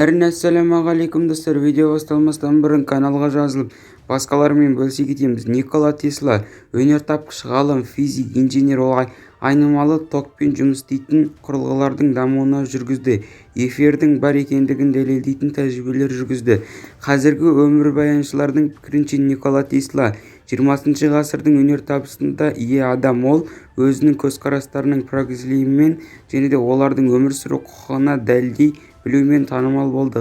Ассалаумағалейкум достар, видео басталмастан бұрын каналға жазылып, басқалармен бөлісе кетеміз. Никола Тесла, өнертапқыш, ғалым, физик, инженер, олай айнымалы токпен жұмыс істейтін құрылғылардың дамуына жүргізді. Эфирдің бар екендігін дәлелдейтін тәжірибелер жүргізді. Қазіргі өмірбаяншылардың пікірінше Никола Тесла 20 ғасырдың өнертабысында ие адам. Ол өзінің көзқарастарының прогрессивімен және де олардың өмір сүру құқығына дәлелдей білумен танымал болды.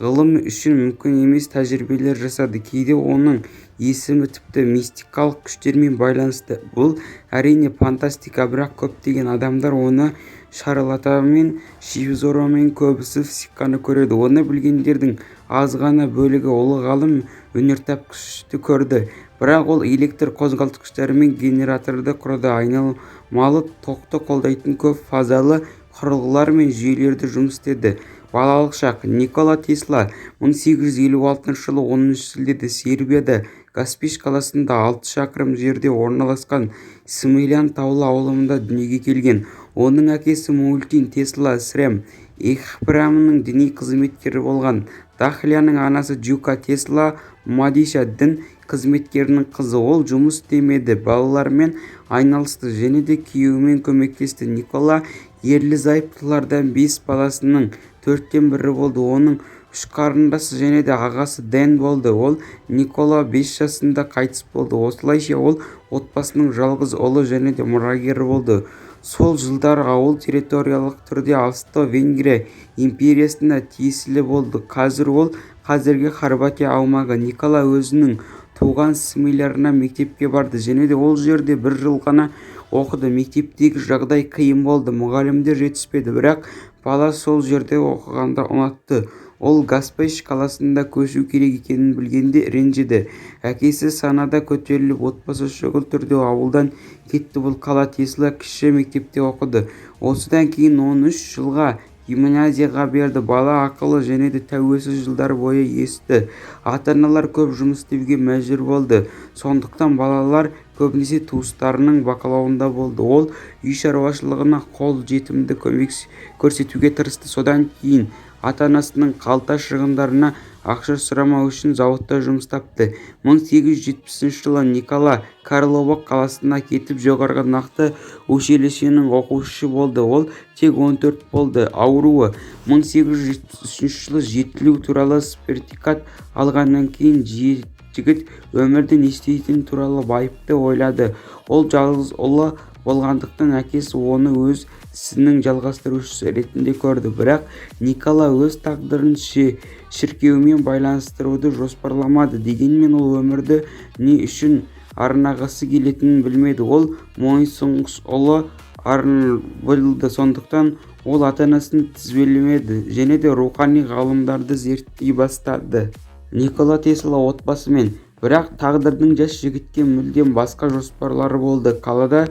Ғылым үшін мүмкін емес тәжірибелер жасады. Кейде оның есімі тіпті мистикалық күштермен байланысты. Бұл әрине фантастика, бірақ көптеген адамдар оны шарлатанмен, шизофренмен, көбісі психиканы көреді. Оны білгендердің аз ғана бөлігі ұлы ғалым өнертапқышты көрді. Бірақ ол электр қозғалтқыштары мен генераторды құрды. Айнымалы тоқты қолдайтын көп фазалы құрылғылар мен жүйелерді жұмыс істеді. Балалық шақ. Никола Тесла 1856 жылы 10 шілдеде Сербияда Каспиш қаласында 6 шақырым жерде орналасқан Смилян таулы ауылында дүниеге келген. Оның әкесі Мультин Тесла Срем храмының діни қызметкері болған. Дахляның анасы Джука Тесла Мадиша дін қызметкерінің қызы. Ол жұмыс істемеді, балалармен айналысты және де күйеуімен көмектесті. Никола ерлі-зайыптылардан 5 баласының 4-тен бірі болды. Оның 3 қарындасы және де ағасы Дэн болды. Ол Никола 5 жасында қайтыс болды. Осылайша ол отбасының жалғыз ұлы және де мұрагері болды. Сол жылдары ауыл территориялық түрде Австро-Венгрия империясына тиесілі болды. Қазір ол қазіргі Хорватия аумағы. Никола өзінің туған Смилярына мектепке барды және де ол жерде 1 жыл ғана оқыды. Мектептегі жағдай қиын болды, мұғалімдер жетіспеді, бірақ бала сол жерде оқығанды ұнатты. Ол Каспиш қаласында көшу керек екенін білгенде ренжіді. Әкесі санада көтеріліп, отбасы шұғыл түрде ауылдан кетті. Бұл қала Тесла кіші мектепте оқыды. Осыдан кейін 13 жылға гимназияға берді. Бала ақылы және де тәуелсіз жылдар бойы өсті. Ата-аналар көп жұмыс істеуге мәжбүр болды. Сондықтан балалар көбінесе туыстарының бақылауында болды. Ол үй шаруашылығына қол жетімді көмек көрсетуге тырысты. Содан кейін ата-анасының қалта шығындарына ақша сұрамау үшін зауытта жұмыс тапты. 1870 жылы Никола Карлово қаласына кетіп, жоғарғы нақты училищенің оқушысы болды. Ол тек 14 болды. Ауруы. 1873 жылы жетілу туралы сертификат алғаннан кейін жігіт өмірді не істейтін туралы байыпты ойлады. Ол жалғыз ұлы болғандықтан әкесі оны өз ісінің жалғастырушысы ретінде көрді. Бірақ Никола өз тағдырын шіркеумен байланыстыруды жоспарламады. Дегенмен ол өмірді не үшін арнағысы келетінін білмеді. Ол мойынсұнғыш ұлы болды. Сондықтан ол ата-анасын тізбелемеді және де рухани ғалымдарды зерттей бастады. Никола Тесла отбасымен, бірақ тағдырдың жас жігітке мүлдем басқа жоспарлары болды. Қалада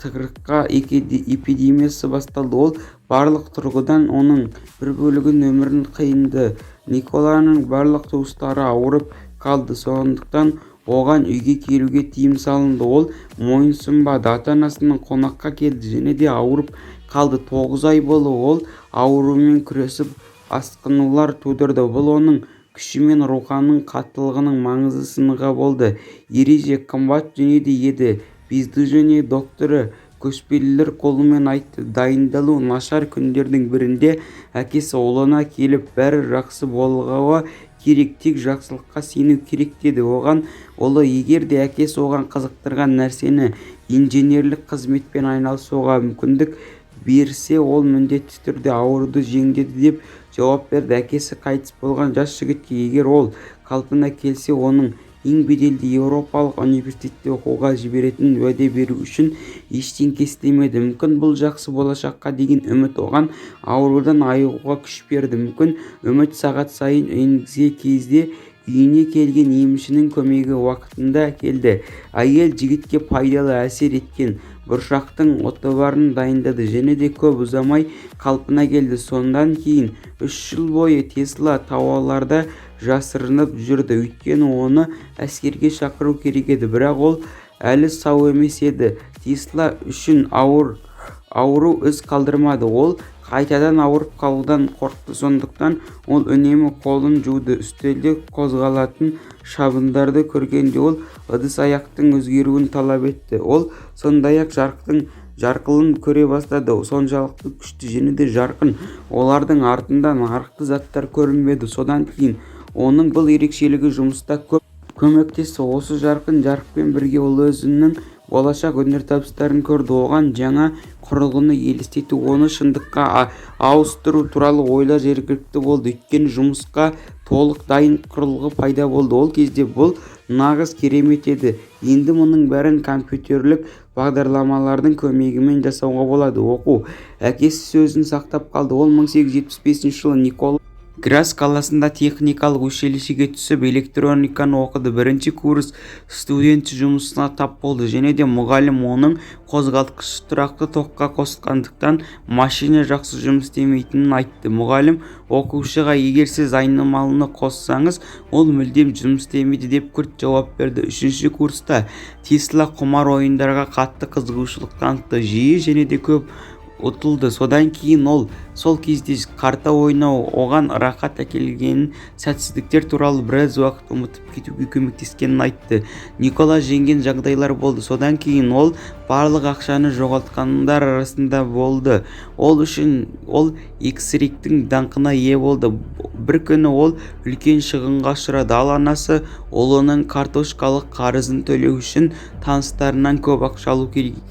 тығырыққа эпидемиясы басталды. Ол барлық тұрғыдан оның бір бөлігін өмірін қиынды. Николаның барлық туыстары ауырып қалды. Сондықтан оған үйге келуге тыйым салынды. Ол мойынсұнбады. Ата-анасының қонаққа келді және де ауырып қалды. 9 ай бойы ол аурумен күресіп асқынулар тудырды. Бұл оның күші мен руханың қаттылығының маңызды сынағы болды. Ереже қымбат дүние еді. Бізді және докторы көшпелілер қолымен айтты. Дайындалу нашар. Күндердің бірінде әкесі ұлына келіп, бәрі жақсы болғауы керек, тек жақсылыққа сену керек деді. Оған ұлы, егер де әкесі оған қызықтырған нәрсені инженерлік қызметпен айналысуға мүмкіндік берсе, ол міндетті түрде ауруды жеңдеді деп жауап берді. Әкесі қайтыс болған жас жігітке егер ол қалпына келсе, оның ең беделді Еуропалық университетте оқуға жіберетін уәде беру үшін ештеңе істемеді. Мүмкін бұл жақсы болашаққа деген үміт оған аурудан айығуға күш берді. Мүмкін үміт сағат сайын енгізе кезде үйіне келген емшінің көмегі уақытында келді. Әйел жігітке пайдалы әсер еткен бұршақтың отбарын дайындады және де көп ұзамай қалпына келді. Сондан кейін 3 жыл бойы Тесла тауларда жасырынып жүрді, өйткені оны әскерге шақыру керек еді. Бірақ ол әлі сау емес еді. Тесла үшін ауру із қалдырмады. Ол қайтадан ауырып қалудан қорықты. Сондықтан ол үнемі қолын жуды. Үстелде қозғалатын шабындарды көргенде ол ыдыс-аяқтың өзгеруін талап етті. Ол сондай-ақ жарқылын көре бастады, соншалықты күшті және де жарқын. Олардың артында нарықты заттар көрінбеді. Содан кейін оның бұл ерекшелігі жұмыста көп көмектесті. Осы жарқын жарықпен бірге ол өзінің болашақ өнертабыстарын көрді. Оған жаңа құрылғыны елестету, оны шындыққа ауыстыру туралы ойлар жергілікті болды. Өйткені жұмысқа толық дайын құрылғы пайда болды. Ол кезде бұл нағыз керемет еді. Енді мұның бәрін компьютерлік бағдарламалардың көмегімен жасауға болады. Оқу. Әкесі сөзін сақтап қалды. Ол 1875 жылы Никола Грас қаласында техникалық училищеге түсіп, электрониканы оқыды. Бірінші курс студенті жұмысына тап болды және де мұғалім оның қозғалтқышы тұрақты токқа қосқандықтан машина жақсы жұмыс істемейтінін айтты. Мұғалім оқушыға, егер сіз айнымалыны қоссаңыз, ол мүлдем жұмыс істемейді деп күрт жауап берді. Үшінші курста Тесла құмар ойындарға қатты қызығушылық танытты, жиі және де көп ұтылды. Содан кейін ол сол кезде карта ойнау оған рақат әкелгенін, сәтсіздіктер туралы біраз уақыт ұмытып кетуге көмектескенін айтты. Никола жеңген жағдайлар болды. Содан кейін ол барлық ақшаны жоғалтқандар арасында болды. Ол эксриктің даңқына ие болды. Бір күні ол үлкен шығынға ұшырады. Ал анасы ұлының картошкалық қарызын төлеу үшін таныстарынан көп ақша алу керек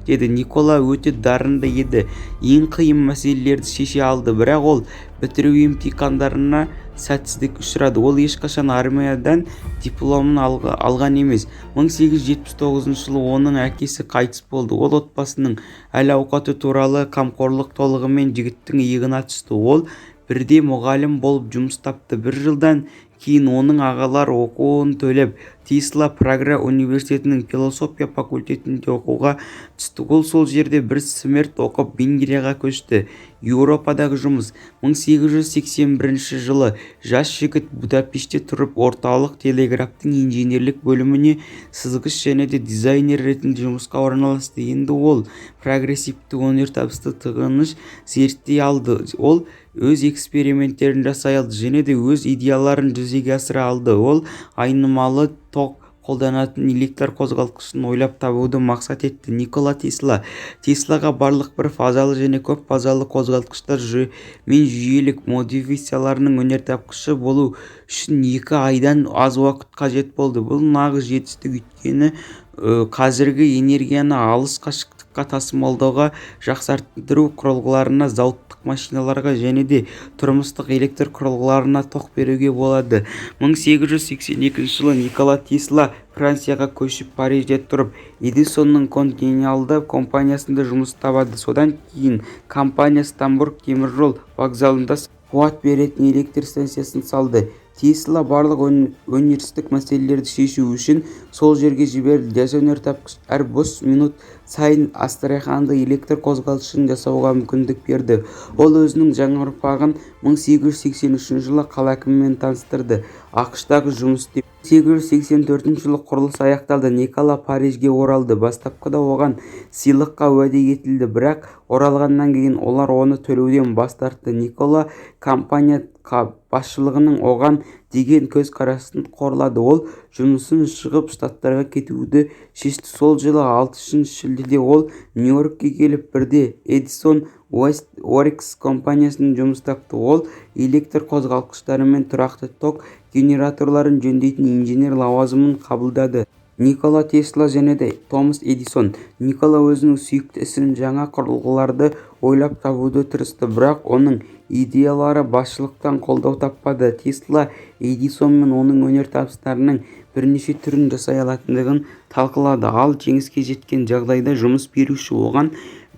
деді. Никола өте дарынды еді. Ең қиын мәселелерді шеше алды, бірақ ол бітіру емтихандарына сәтсіздік ұшырады. Ол ешқашан армиядан дипломын алған емес. 1879 жылы оның әкесі қайтыс болды. Ол отбасының әл-ауқаты туралы қамқорлық толығымен жігіттің иығына түсті. Ол бірде мұғалім болып жұмыс тапты. Бір жылдан кейін оның ағалар оқуын төлеп, Тесла Прага университетінің философия факультетінде оқуға түсті. Ол сол жерде бір смерт оқып Венгрияға көшті. Еуропадағы жұмыс. 1881 жылы жас жігіт Будапештте тұрып, орталық телеграфтың инженерлік бөліміне сызғыш және де дизайнер ретінде жұмысқа орналасты. Енді ол прогрессивті өнертабысты тығыныш зерттей алды. Ол өз эксперименттерін жасай алды және де өз идеяларын жүзеге асыра алды. Ол айнымалы ток қолданатын электр қозғалтқышын ойлап табуды мақсат етті. Никола Теслаға барлық бір фазалы және көп фазалы қозғалтқыштар мен жүйелік модификацияларының өнертапқышы болу үшін 2 айдан аз уақыт қажет болды. Бұл нағыз жетістік, өйткені қазіргі энергияны алыс қашықтыққа тасымалдауға, жақсартыру құрылғыларына, зауыттық машиналарға және де тұрмыстық электр құрылғыларына ток беруге болады. 1882 жылы Никола Тесла Францияға көшіп, Парижде тұрып, Эдисонның Континенталды компаниясында жұмыс табады. Содан кейін компания Стамбург теміржол вокзалында қуат беретін электр станциясын салды. Тесла барлық өндірістік мәселелерді шешу үшін сол жерге жіберілді. Жас өнертапқыш әр бос минут сайын Астраханды электр қозғалтқышын жасауға мүмкіндік берді. Ол өзінің жаңа ұрпағын 1883 жылы қала әкімімен таныстырды. ақш-тағы жұмыс істеп 1884 жылы құрылыс аяқталды. Никола Парижге оралды. Бастапқыда оған сыйлыққа уәде етілді, бірақ оралғаннан кейін олар оны төлеуден бас тартты. Никола компания басшылығының оған деген көзқарасын қорлады. Ол жұмысын шығып штаттарға кетуді шешті. Сол жылы 6 шілдеде ол Нью-Йоркке келіп, бірде Edison Works компаниясының жұмыс тапты. Ол электр қозғалтқыштары мен тұрақты ток генераторларын жөндейтін инженер лауазымын қабылдады. Никола Тесла және де Томас Эдисон. Никола өзінің сүйікті ісін, жаңа құрылғыларды ойлап табуды тырысты, бірақ оның идеялары басшылықтан қолдау таппады. Тесла Эдисон мен оның өнертабыстарының бірнеше түрін жасай алатындығын талқылады. Ал жеңіске жеткен жағдайда жұмыс беруші оған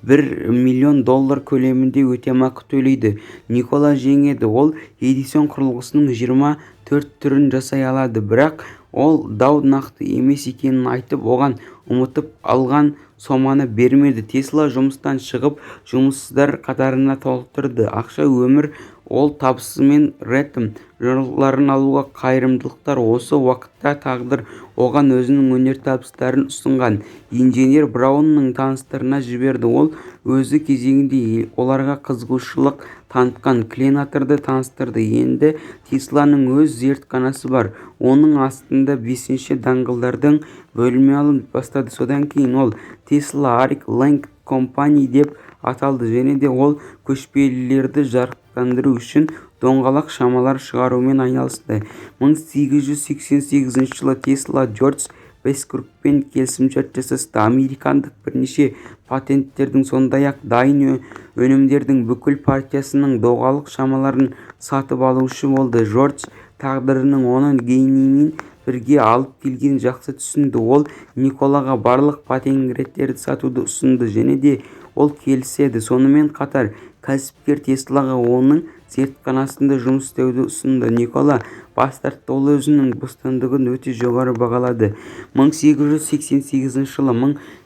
$1 миллион көлемінде өтемақы төлейді. Никола жеңеді. Ол Эдисон құрылғысының 24 түрін жасай алады, бірақ ол дау нақты емес екенін айтып, оған ұмытып алған соманы бермеді. Тесла жұмыстан шығып, жұмыссыздар қатарына толтырды. Ақша өмір ол табысы мен рэттім жырларын алуға қайырымдылықтар. Осы уақытта тағдыр оған өзінің өнертабыстарын ұсынған инженер Браунның таныстарына жіберді. Ол өзі кезегінде оларға қызығушылық танытқан Кленаторды таныстырды. Енді Тесланың өз зертханасы бар. Оның астында 5-ші даңғылдардың бөлімі алынып бастады. Содан кейін ол Tesla Arc Link Company деп аталды және де ол көшпелілерді жарықтандыру үшін доңғалақ шамалар шығарумен айналысты. 1888 жылы Тесла Джордж Вестбрукпен келісімшарт жасасты. Американдық бірнеше патенттердің сондай-ақ дайын өнімдердің бүкіл партиясының доңғалақ шамаларын сатып алушы болды. Джордж тағдырының оны гениймен бірге алып келгенін жақсы түсінді. Ол Николаға барлық патенттерді сатуды ұсынды және де ол келіседі. Сонымен қатар кәсіпкер Теслаға оның зертханасында жұмыс істеуді ұсынды. Никола бас тартты. Ол өзінің бостандығын өте жоғары бағалады. 1888 жылы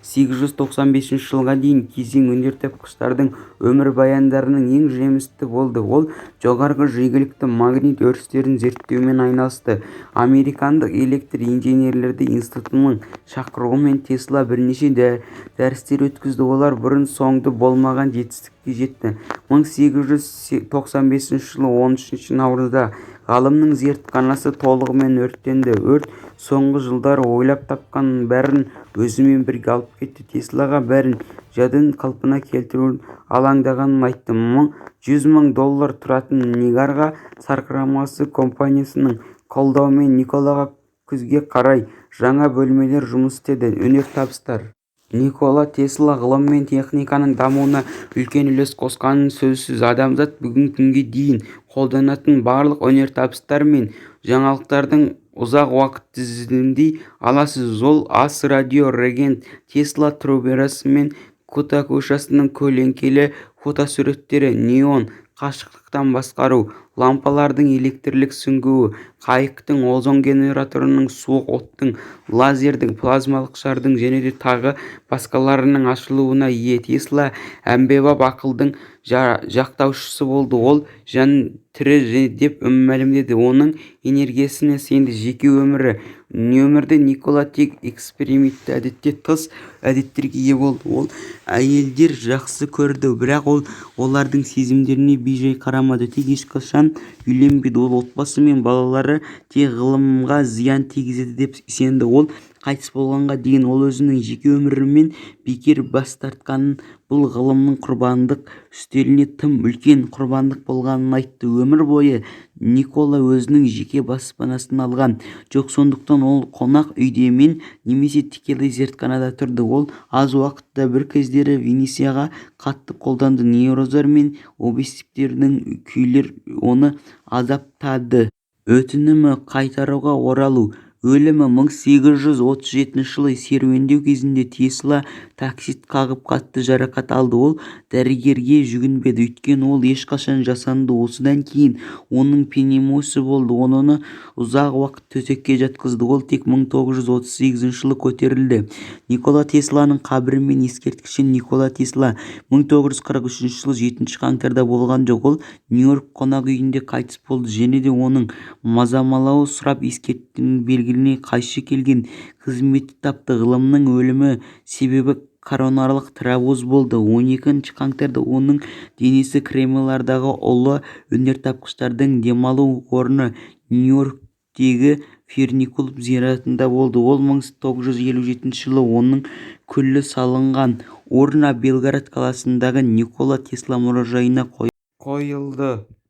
1895 жылға дейін кезең өнертапқыштардың өмірбаяндарының ең жемісті болды. Ол жоғарғы жиілікті магнит өрістерін зерттеумен айналысты. Американдық электр инженерлері институтының шақыруымен Тесла бірнеше дәрістер өткізді. Олар бұрын-соңды болмаған жетістікке жетті. 1895 жылы 13 наурызда ғалымның зертханасы толығымен өрттенді. Өрт соңғы жылдары ойлап тапқанның бәрін өзімен бірге алып кетті. Теслаға бәрін жадын қалпына келтіру алаңдағанын айтты. $100,000 тұратын Ниагара сарқырамасы компаниясының қолдауымен Николаға күзге қарай жаңа бөлмелер жұмыс істеді. Өнертабыстар. Никола Тесла ғылым мен техниканың дамуына үлкен үлес қосқанын сөзсіз. Адамзат бүгінгі күнге дейін қолданатын барлық өнертабыстар мен жаңалықтардың ұзақ уақыт тізімдей аласыз. Ол ас, радио, регент, Тесла труберасы мен Кута көшасының көлеңкелі фотосуреттері, неон, қашықтықтан басқару, лампалардың электрлік сүңгуі, қайықтың озон генераторының, суық оттың, лазердің, плазмалық шардың және де тағы басқаларының ашылуына ие. Тесла әмбебап ақылдың жақтаушысы болды. Ол жан тірі деп мәлімдеді. Оның энергиясына сенді. Жеке өмірде Никола тек экспериментті әдетте тыс әдеттерге ие болды. Ол әйелдер жақсы көрді, бірақ ол олардың сезімдеріне бейжай қарамады. Тек ешқашан үйленбеді. Ол отбасы мен балалары тек ғылымға зиян тигізеді деп сенді. Ол қайтыс болғанға дейін ол өзінің жеке өмірімен бекер бас тартқанын, бұл ғылымның құрбандық үстеліне тым үлкен құрбандық болғанын айтты. Өмір бойы Никола өзінің жеке баспанасын алған жоқ, сондықтан ол қонақ үйде немесе тікелей зертханада тұрды. Ол аз уақытта бір кездері Венецияға қатты қолданды. Невроздар мен обсессивтердің күйлер оны азаптады. Өтінімі қайтаруға оралу. Өлімі 1837 жылы серуендеу кезінде Тесла таксист қағып қатты жарақат алды. Ол дәрігерге жүгінбеді, өйткені ол ешқашан жасанды. Осыдан кейін оның пневмониясы болды. Оны ұзақ уақыт төсекке жатқызды. Ол тек 1938 жылы көтерілді. Никола Тесланың қабірі мен ескерткіші. Никола Тесла 1943 жылы 7 қаңтарда болған жоқ. Ол Нью-Йорк қонақ үйінде қайтыс болды және де оның мазамалауы сұрап ескерткішінің белгілеріне қайшы келген қызметті тапты. Ғалымның өлімі себебі коронарлық тромбоз болды. 12 қаңтарда оның денесі Кремльдағы ұлы өнертапқыштардың демалу орны Нью-Йорктегі Ферникул зиратында болды. Ол 1957 жылы оның күлі салынған урна Белград қаласындағы Никола Тесла мұражайына қойылды.